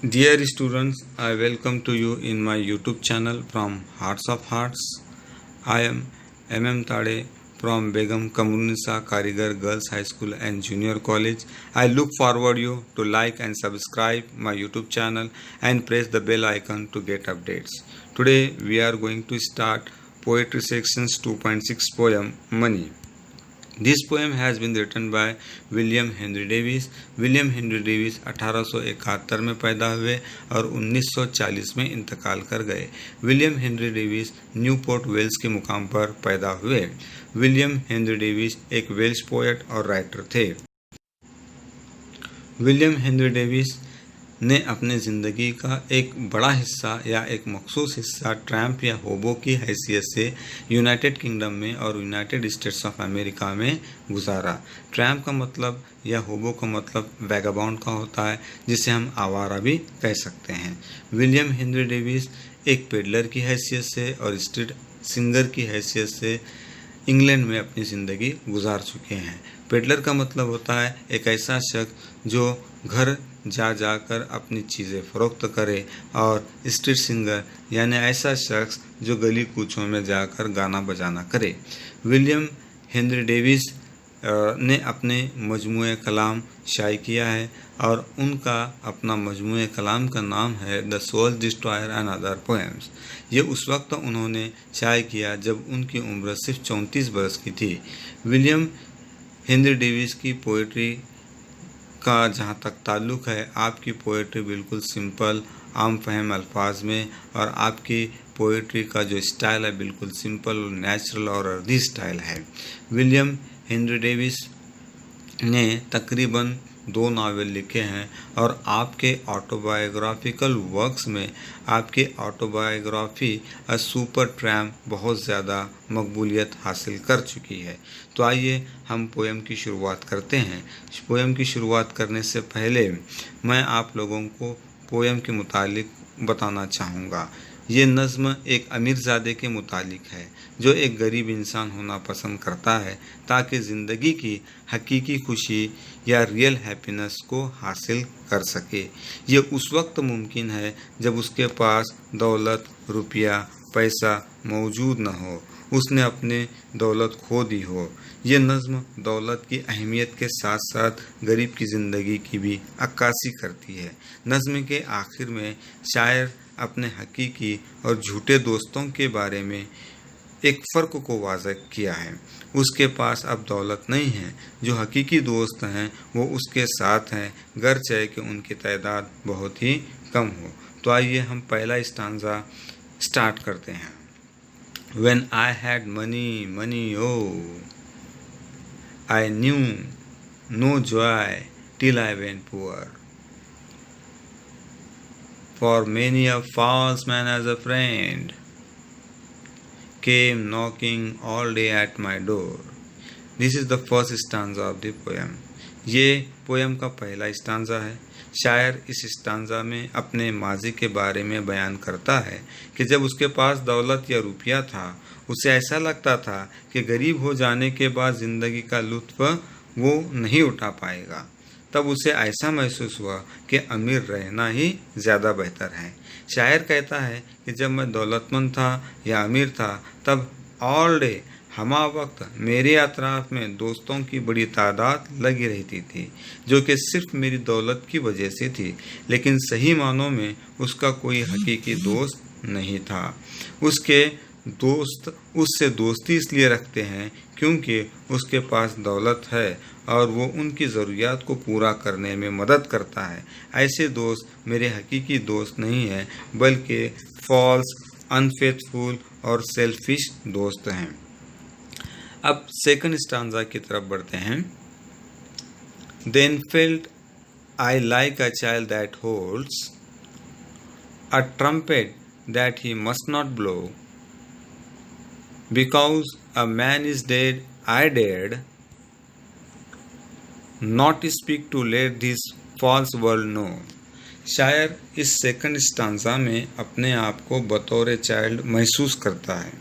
Dear students, I welcome to you in my YouTube channel from Hearts of Hearts. I am M. Tade from Begum Kamunisa Karigar Girls High School and Junior College. I look forward you to like and subscribe my YouTube channel and press the bell icon to get updates. Today we are going to start Poetry Sections 2.6 poem Money. This poem has been written by William Henry Davis. William Henry Davis 1871 में पैदा हुए और 1940 में इंतकाल कर गए। William Henry Davies Newport Wales के मुकाम पर पैदा हुए। विलियम हेनरी डेविस एक वेल्श पोएट और राइटर थे। विलियम हेनरी डेविस ने अपने ज़िंदगी का एक बड़ा हिस्सा या एक मखसूस हिस्सा ट्रैम्प या होबो की हैसियत से यूनाइटेड किंगडम में और यूनाइटेड स्टेट्स ऑफ अमेरिका में गुजारा। ट्रैम्प का मतलब या होबो का मतलब वैगाबाउंड का होता है, जिसे हम आवारा भी कह सकते हैं। विलियम हेनरी डेविस एक पेडलर की हैसियत से और स्ट्रीट सिंगर की हैसियत से इंग्लैंड में अपनी ज़िंदगी गुजार चुके हैं। पेडलर का मतलब होता है एक ऐसा शख्स जो घर जा जाकर अपनी चीज़ें फ़रोख्त करे, और स्ट्रीट सिंगर यानी ऐसा शख्स जो गली कूचों में जाकर गाना बजाना करे। विलियम हेनरी डेविस ने अपने मजमूए कलाम शाये किया है और उनका अपना मजमूए कलाम का नाम है the soul destroyer and other poems. ये उस वक्त उन्होंने शाये किया जब उनकी उम्र सिर्फ 34 बरस की थी। विलियम हेनरी डेविस की पोइट्री का जहाँ तक ताल्लुक़ है, आपकी पोइट्री बिल्कुल सिंपल आम फहम अल्फाज में, और आपकी पोइट्री का जो स्टाइल है बिल्कुल सिंपल और नेचुरल और अर्दी स्टाइल है। विलियम हेनरी डेविस ने तकरीबन 2 नावल लिखे हैं और आपके ऑटोबायोग्राफिकल वर्क्स में आपकी ऑटोबायोग्राफी अ सुपर ट्रैम्प बहुत ज़्यादा मकबूलियत हासिल कर चुकी है। तो आइए हम पोएम की शुरुआत करते हैं। पोएम की शुरुआत करने से पहले मैं आप लोगों को पोएम के मुतालिक बताना चाहूँगा। ये नज़्म एक अमीरज़ादे के मुतालिक है जो एक गरीब इंसान होना पसंद करता है ताकि ज़िंदगी की हकीकी खुशी या रियल हैप्पीनेस को हासिल कर सके। ये उस वक्त मुमकिन है जब उसके पास दौलत, रुपया, पैसा मौजूद न हो, उसने अपनी दौलत खो दी हो। ये नज़्म दौलत की अहमियत के साथ साथ गरीब की ज़िंदगी की भी अक्कासी करती है। नज़्म के आखिर में शायर अपने हकीकी और झूठे दोस्तों के बारे में एक फ़र्क को वाज़ह किया है। उसके पास अब दौलत नहीं है, जो हकीकी दोस्त हैं वो उसके साथ हैं, गरचे कि उनकी तादाद बहुत ही कम हो। तो आइए हम पहला स्टांजा स्टार्ट करते हैं। When I had money, money, oh, I knew no joy till I went poor. For many a false man as a friend came knocking all day at my door. This is the first stanza of the poem. ये poem का पहला stanza है। शायर इस stanza में अपने माजी के बारे में बयान करता है कि जब उसके पास दौलत या रुपया था, उसे ऐसा लगता था कि गरीब हो जाने के बाद ज़िंदगी का लुत्फ़ वो नहीं उठा पाएगा। तब उसे ऐसा महसूस हुआ कि अमीर रहना ही ज़्यादा बेहतर है। शायर कहता है कि जब मैं दौलतमंद था या अमीर था, तब ऑल डे हमा वक्त मेरे अतराफ़ में दोस्तों की बड़ी तादाद लगी रहती थी, जो कि सिर्फ मेरी दौलत की वजह से थी, लेकिन सही मानों में उसका कोई हकीकी दोस्त नहीं था। उसके दोस्त उससे दोस्ती इसलिए रखते हैं क्योंकि उसके पास दौलत है और वो उनकी ज़रूरियात को पूरा करने में मदद करता है। ऐसे दोस्त मेरे हकीकी दोस्त नहीं हैं, बल्कि फॉल्स, अनफेथफुल और सेल्फिश दोस्त हैं। अब सेकंड स्टांजा की तरफ बढ़ते हैं। Then felt I like a child that holds a trumpet that he must not blow. Because a man is dead, I dared not speak to let this false world know. शायर इस second stanza में अपने आप को बतौर child महसूस करता है,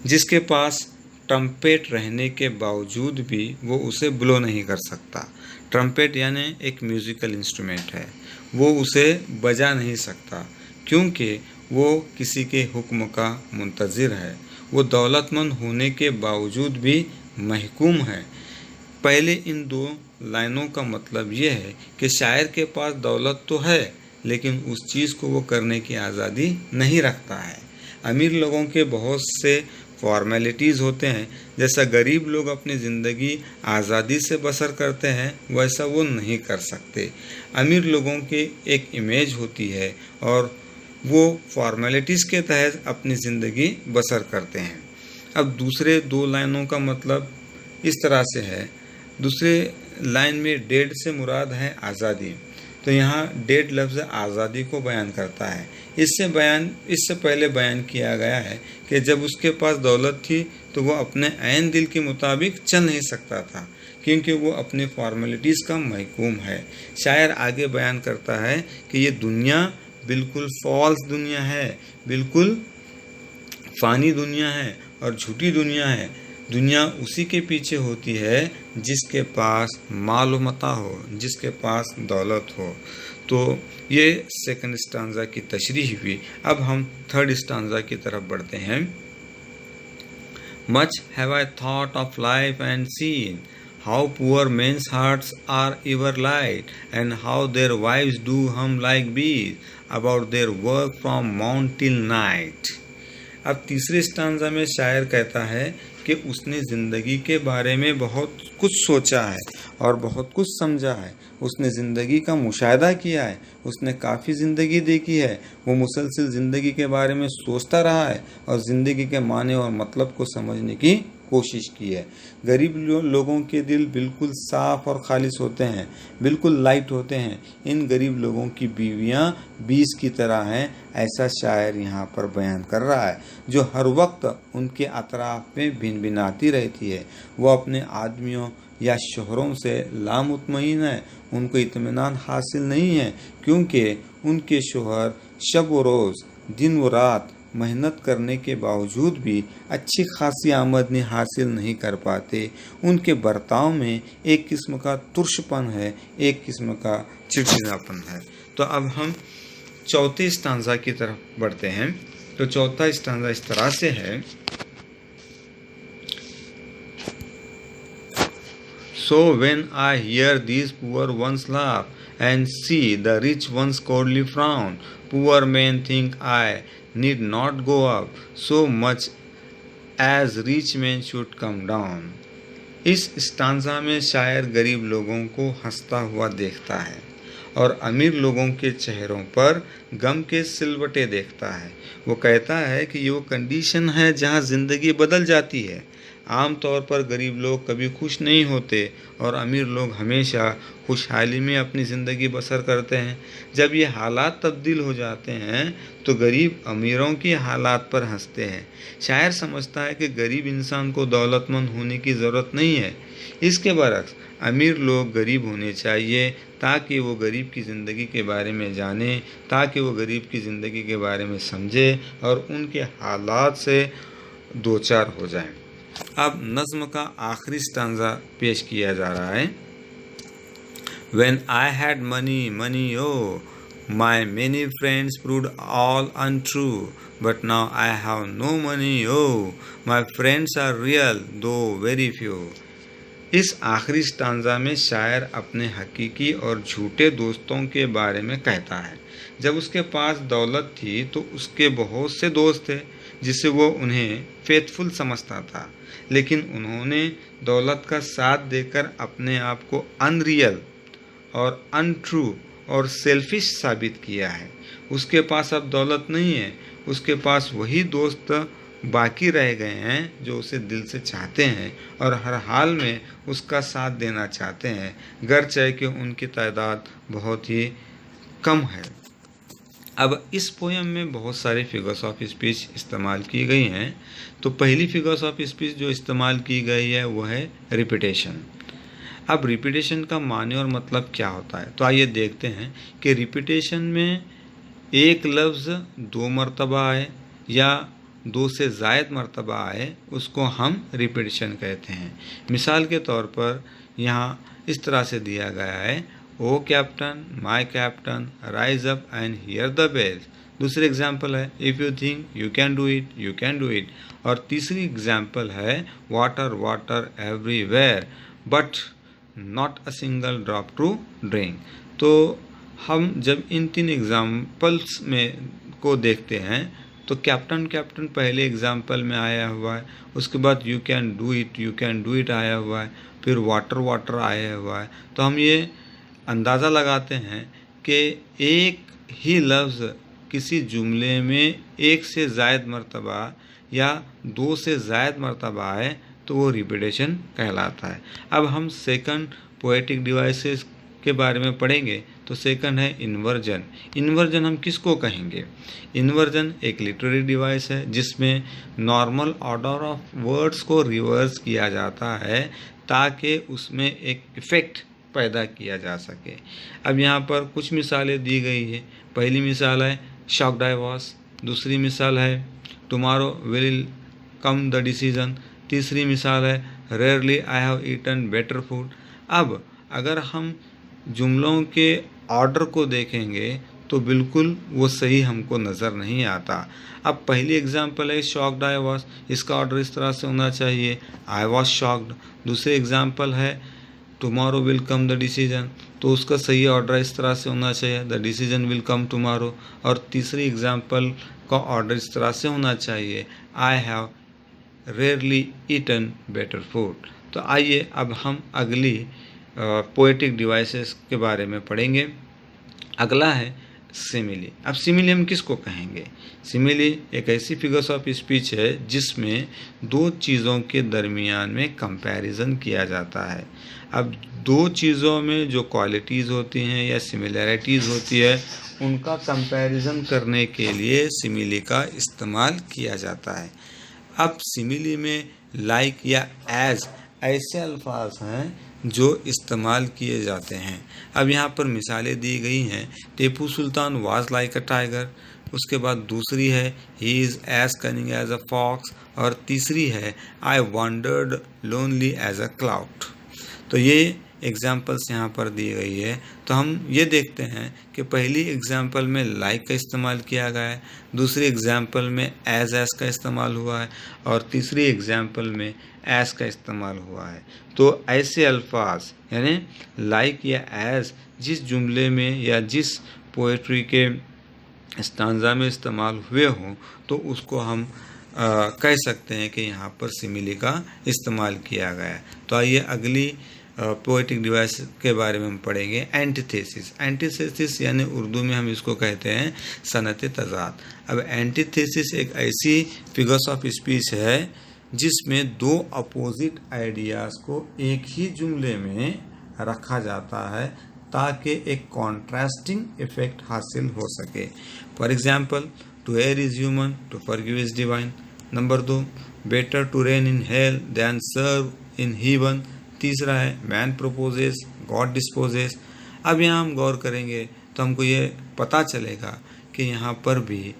जिसके पास ट्रम्पेट रहने के बावजूद भी वो उसे ब्लो नहीं कर सकता। ट्रम्पेट यानी एक म्यूज़िकल इंस्ट्रूमेंट है, वो उसे बजा नहीं सकता क्योंकि वो किसी के हुक्म का मुंतज़िर है। वो दौलतमंद होने के बावजूद भी महकूम है। पहले इन दो लाइनों का मतलब ये है कि शायर के पास दौलत तो है लेकिन उस चीज़ को वो करने की आज़ादी नहीं रखता है। अमीर लोगों के बहुत से फॉर्मेलिटीज़ होते हैं, जैसा गरीब लोग अपनी ज़िंदगी आज़ादी से बसर करते हैं वैसा वो नहीं कर सकते। अमीर लोगों की एक इमेज होती है और वो फॉर्मेलिटीज़ के तहत अपनी ज़िंदगी बसर करते हैं। अब दूसरे दो लाइनों का मतलब इस तरह से है। दूसरे लाइन में डेड से मुराद है आज़ादी, तो यहाँ डेड लफ्ज़ आज़ादी को बयान करता है। इससे पहले बयान किया गया है कि जब उसके पास दौलत थी तो वो अपने ऐन दिल के मुताबिक चल नहीं सकता था क्योंकि वो अपनी फॉर्मेलिटीज़ का महकूम है। शायर आगे बयान करता है कि ये दुनिया बिल्कुल फॉल्स दुनिया है, बिल्कुल फ़ानी दुनिया है और झूठी दुनिया है। दुनिया उसी के पीछे होती है जिसके पास मालूमता हो, जिसके पास दौलत हो। तो ये सेकंड स्टांजा की तशरीह हुई। अब हम थर्ड स्टांजा की तरफ बढ़ते हैं। Much have I thought of life and seen how poor men's hearts are ever light and how their wives do hum like bees about their work from morn till night. अब तीसरे stanza में शायर कहता है कि उसने ज़िंदगी के बारे में बहुत कुछ सोचा है और बहुत कुछ समझा है। उसने ज़िंदगी का मुशाहिदा किया है, उसने काफ़ी ज़िंदगी देखी है। वो मुसलसल ज़िंदगी के बारे में सोचता रहा है और ज़िंदगी के माने और मतलब को समझने की कोशिश की है। गरीब लोगों के दिल बिल्कुल साफ़ और खालिस होते हैं, बिल्कुल लाइट होते हैं। इन गरीब लोगों की बीवियां बीज की तरह हैं, ऐसा शायर यहाँ पर बयान कर रहा है, जो हर वक्त उनके अतराफ में भिनभिनाती रहती है। वो अपने आदमियों या शोहरों से लामुतमईन है, उनको इत्मीनान हासिल नहीं है क्योंकि उनके शोहर शब व रोज़, दिन व रात मेहनत करने के बावजूद भी अच्छी खासी आमदनी हासिल नहीं कर पाते। उनके बर्ताव में एक किस्म का तुर्शपन है, एक किस्म का चिड़चिड़ापन है। तो अब हम चौथे स्टांजा की तरफ बढ़ते हैं। तो चौथा स्टांजा इस तरह से है। So when I hear these poor ones laugh and see the rich ones coldly frown, poor men think I need not go up so much as rich men should come down। इस stanza में शायर गरीब लोगों को हंसता हुआ देखता है और अमीर लोगों के चेहरों पर गम के सिलवटे देखता है। वो कहता है कि ये वो कंडीशन है जहाँ ज़िंदगी बदल जाती है। आम तौर पर गरीब लोग कभी खुश नहीं होते और अमीर लोग हमेशा खुशहाली में अपनी ज़िंदगी बसर करते हैं। जब ये हालात तब्दील हो जाते हैं तो गरीब अमीरों की हालात पर हंसते हैं। शायर समझता है कि गरीब इंसान को दौलतमंद होने की ज़रूरत नहीं है। इसके बरक्स अमीर लोग गरीब होने चाहिए ताकि वो गरीब की ज़िंदगी के बारे में जाने, ताकि वो गरीब की ज़िंदगी के बारे में समझे और उनके हालात से दो चार हो जाएं। अब नज़्म का आखिरी स्टांजा पेश किया जा रहा है। When I had money, money, oh, my many friends proved all untrue. But now I have no money, oh, my friends are real, though very few। इस आखिरी स्टांजा में शायर अपने हकीकी और झूठे दोस्तों के बारे में कहता है। जब उसके पास दौलत थी तो उसके बहुत से दोस्त थे जिसे वो उन्हें फेथफुल समझता था, लेकिन उन्होंने दौलत का साथ देकर अपने आप को अनरियल और अनट्रू और सेल्फिश साबित किया है। उसके पास अब दौलत नहीं है, उसके पास वही दोस्त बाकी रह गए हैं जो उसे दिल से चाहते हैं और हर हाल में उसका साथ देना चाहते हैं, गरचे कि उनकी तादाद बहुत ही कम है। अब इस पोएम में बहुत सारे फिगर्स ऑफ स्पीच इस्तेमाल की गई हैं। तो पहली फिगर्स ऑफ स्पीच जो इस्तेमाल की गई है वो है रिपीटेशन। अब रिपीटेशन का माने और मतलब क्या होता है, तो आइए देखते हैं कि रिपीटेशन में एक लफ्ज़ दो मरतबा आए या दो से ज़ायद मरतबा आए उसको हम रिपीटेशन कहते हैं। मिसाल के तौर पर यहाँ इस तरह से दिया गया है, O captain, my captain, rise up and hear the bells. दूसरी एग्जाम्पल है, if you think you can do it, you can do it. और तीसरी एग्जाम्पल है, water water everywhere but not a single drop to drink. तो हम जब इन तीन examples में को देखते हैं तो कैप्टन कैप्टन पहले एग्जाम्पल में आया हुआ है, उसके बाद यू कैन डू इट आया हुआ है, फिर वाटर वाटर आया हुआ है। तो हम ये अंदाज़ा लगाते हैं कि एक ही लफ्ज़ किसी जुमले में एक से ज़ायद मर्तबा या दो से ज़ायद मर्तबा आए तो वो रिपीटेशन कहलाता है। अब हम सेकंड पोएटिक डिवाइसेस के बारे में पढ़ेंगे। तो सेकंड है इन्वर्जन। इन्वर्जन हम किसको कहेंगे? इन्वर्जन एक लिटरेरी डिवाइस है जिसमें नॉर्मल ऑर्डर ऑफ वर्ड्स को रिवर्स किया जाता है ताकि उसमें एक इफ़ेक्ट पैदा किया जा सके। अब यहाँ पर कुछ मिसालें दी गई है। पहली मिसाल है शॉक्ड आई वॉज, दूसरी मिसाल है tomorrow will come the decision, तीसरी मिसाल है rarely I have eaten better food. अब अगर हम जुमलों के ऑर्डर को देखेंगे तो बिल्कुल वो सही हमको नज़र नहीं आता। अब पहली एग्जांपल है शॉक्ड आई वॉज, इसका ऑर्डर इस तरह से होना चाहिए, आई वॉज शॉक्ड। दूसरी एग्जांपल है tomorrow will come the decision, तो उसका सही ऑर्डर इस तरह से होना चाहिए, the decision will come tomorrow. और तीसरी एग्जांपल का ऑर्डर इस तरह से होना चाहिए, I have rarely eaten better food. तो आइए अब हम अगली पोएटिक डिवाइसेस के बारे में पढ़ेंगे। अगला है सिमिली। अब सिमिली हम किसको कहेंगे? सिमिली एक ऐसी फिगर्स ऑफ स्पीच है जिसमें दो चीज़ों के दरमियान में कंपैरिजन किया जाता है। अब दो चीज़ों में जो क्वालिटीज़ होती हैं या सिमिलैरिटीज़ होती है उनका कंपैरिजन करने के लिए सिमिली का इस्तेमाल किया जाता है। अब सिमिली में लाइक या एज ऐसे अल्फाज हैं जो इस्तेमाल किए जाते हैं। अब यहाँ पर मिसालें दी गई हैं, Tipu Sultan was like a tiger, उसके बाद दूसरी है he is as cunning as a fox, और तीसरी है I wandered lonely as a cloud. तो ये एग्जाम्पल्स यहाँ पर दी गई है। तो हम ये देखते हैं कि पहली एग्जाम्पल में लाइक का इस्तेमाल किया गया है, दूसरी एग्जाम्पल में एज का इस्तेमाल हुआ है, और तीसरी एग्जाम्पल में एज का इस्तेमाल हुआ है। तो ऐसे अल्फाज यानी लाइक या एज जिस जुमले में या जिस पोएट्री के स्टांजा में इस्तेमाल हुए हों तो उसको हम कह सकते हैं कि यहाँ पर सिमिली का इस्तेमाल किया गया है। तो आइए अगली पोएटिक डिवाइस के बारे में हम पढ़ेंगे, एंटीथेसिस। एंटीथेसिस यानी उर्दू में हम इसको कहते हैं सनत तज़ाद। अब एंटीथेसिस एक ऐसी फिगर्स ऑफ स्पीच है जिसमें दो अपोजिट आइडियाज़ को एक ही जुमले में रखा जाता है ताकि एक कॉन्ट्रास्टिंग इफेक्ट हासिल हो सके। For example, to err is human, to forgive is divine. Number 2, better to reign in hell than serve in heaven. तीसरा है मैन प्रोपोजेस गॉड डिस्पोजेस। अब यहाँ हम गौर करेंगे तो हमको ये पता चलेगा कि यहाँ पर भी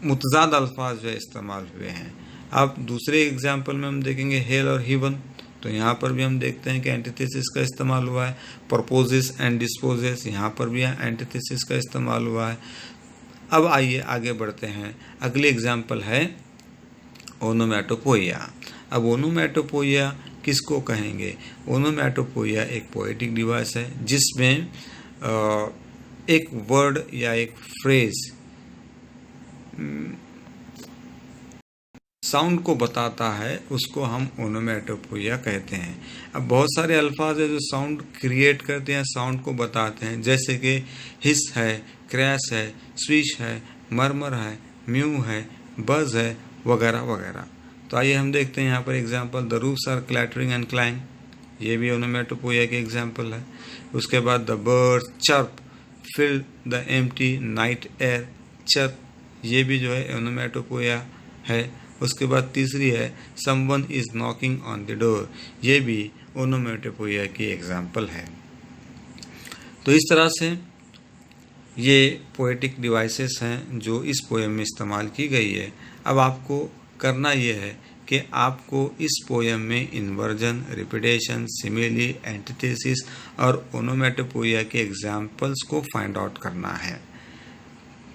मुतज़ाद अल्फाज जो इस्तेमाल हुए हैं। अब दूसरे एग्जाम्पल में हम देखेंगे हेल और हीवन, तो यहाँ पर भी हम देखते हैं कि एंटीथेसिस का इस्तेमाल हुआ है। प्रपोजेस एंड डिस्पोजेस, यहाँ पर भी एंटीथेसिस का इस्तेमाल हुआ है। अब आइए आगे बढ़ते हैं। अगली एग्जाम्पल है ओनोमैटोपोइया। अब ओनोमैटोपोइया किसको कहेंगे? ओनोमैटोपोइया एक पोएटिक डिवाइस है जिसमें एक वर्ड या एक फ्रेज साउंड को बताता है, उसको हम ओनोमैटोपोइया कहते हैं। अब बहुत सारे अल्फाज है जो साउंड क्रिएट करते हैं, साउंड को बताते हैं, जैसे कि हिस है, क्रैश है, स्विश है, मरमर है, म्यू है, बज है, वगैरह वगैरह। तो आइए हम देखते हैं यहाँ पर example, the roofs are clattering and clang, ये भी ओनोमैटोपोइया के एग्जांपल है। उसके बाद the bird chirp fill the empty night air, chirp, ये भी जो है ओनोमैटोपोइया है। उसके बाद तीसरी है someone is knocking on the door, ये भी ओनोमैटोपोइया की एग्जांपल है। तो इस तरह से ये पोएटिक डिवाइसेस हैं जो इस पोएम में इस्तेमाल की गई है। अब आपको करना ये है कि आपको इस पोयम में इन्वर्जन, रिपीटेशन, सिमिली, एंटीथेसिस और ओनोमेटोपोइया के एग्जाम्पल्स को फाइंड आउट करना है।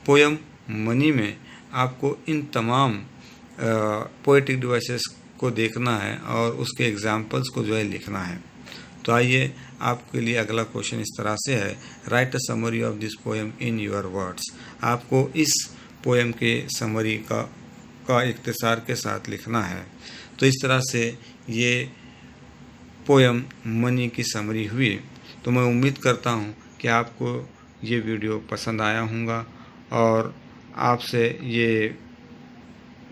पोयम मनी में आपको इन तमाम पोएटिक डिवाइसेस को देखना है और उसके एग्जाम्पल्स को जो है लिखना है। तो आइए आपके लिए अगला क्वेश्चन इस तरह से है, right a summary of this poem in your words. आपको इस पोएम के समरी का इख्तिसार के साथ लिखना है। तो इस तरह से ये पोएम मनी की समरी हुई। तो मैं उम्मीद करता हूँ कि आपको ये वीडियो पसंद आया होगा और आपसे ये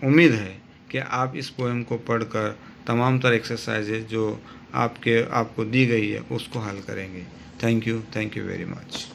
उम्मीद है कि आप इस पोएम को पढ़कर तमाम तरह एक्सरसाइजेज जो आपको दी गई है उसको हल करेंगे। Thank you very much.